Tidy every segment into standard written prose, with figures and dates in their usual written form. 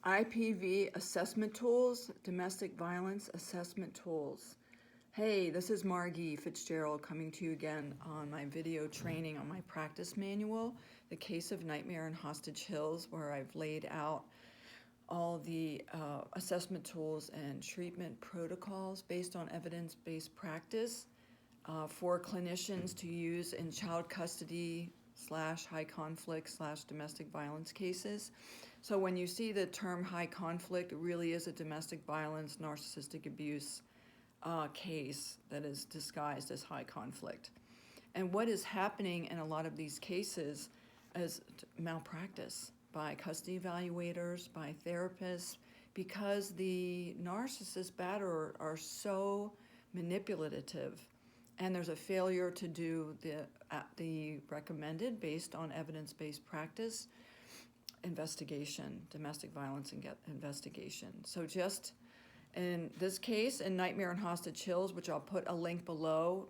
IPV assessment tools, domestic violence assessment tools. Hey, this is Margie Fitzgerald coming to you again on my video training on my practice manual, the case of Nightmare in Hostage Hills, where I've laid out all the assessment tools and treatment protocols based on evidence-based practice for clinicians to use in child custody / high conflict / domestic violence cases. So when you see the term high conflict, it really is a domestic violence, narcissistic abuse case that is disguised as high conflict. And what is happening in a lot of these cases is malpractice by custody evaluators, by therapists, because the narcissist batterer are so manipulative, and there's a failure to do the recommended based on evidence-based practice investigation, domestic violence investigation. So just in this case, in Nightmare in Hostage Hills, which I'll put a link below,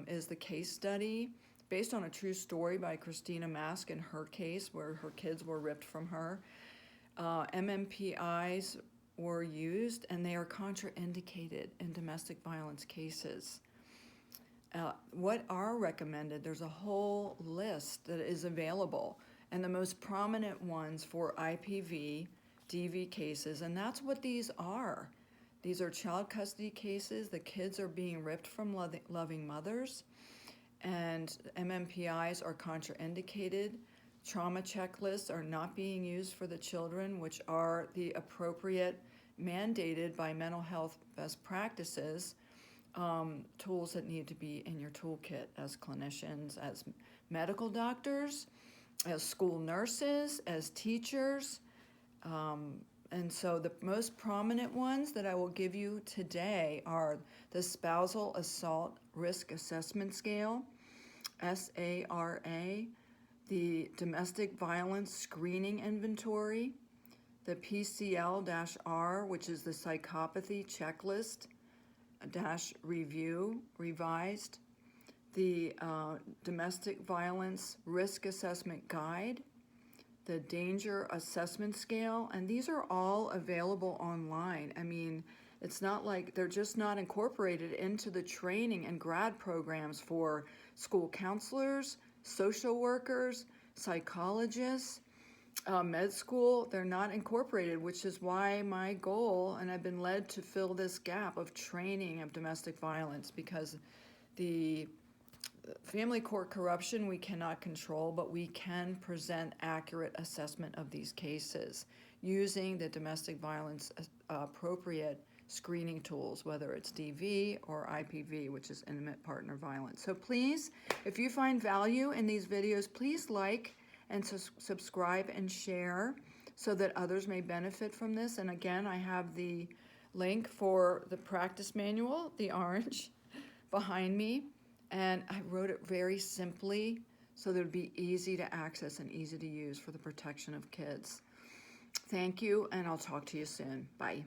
is the case study based on a true story by Christina Mask in her case where her kids were ripped from her. MMPIs were used, and they are contraindicated in domestic violence cases. What are recommended? There's a whole list that is available, and the most prominent ones for IPV, DV cases, and that's what these are. These are child custody cases. The kids are being ripped from loving mothers, and MMPIs are contraindicated. Trauma checklists are not being used for the children, which are the appropriate, mandated by mental health best practices, tools that need to be in your toolkit as clinicians, as medical doctors, as school nurses, as teachers. And so the most prominent ones that I will give you today are the Spousal Assault Risk Assessment Scale, SARA, the Domestic Violence Screening Inventory, the PCL-R, which is the Psychopathy Checklist -review, revised, the Domestic Violence Risk Assessment Guide, the Danger Assessment Scale, and these are all available online. I mean, it's not like they're just not incorporated into the training and grad programs for school counselors, social workers, psychologists, med school. They're not incorporated, which is why my goal, and I've been led to fill this gap of training of domestic violence, because the family court corruption we cannot control, but we can present accurate assessment of these cases using the domestic violence appropriate screening tools, whether it's DV or IPV, which is intimate partner violence. So please, if you find value in these videos, please like and subscribe and share so that others may benefit from this. And again, I have the link for the practice manual, the orange, behind me. And I wrote it very simply so that it would be easy to access and easy to use for the protection of kids. Thank you, and I'll talk to you soon. Bye.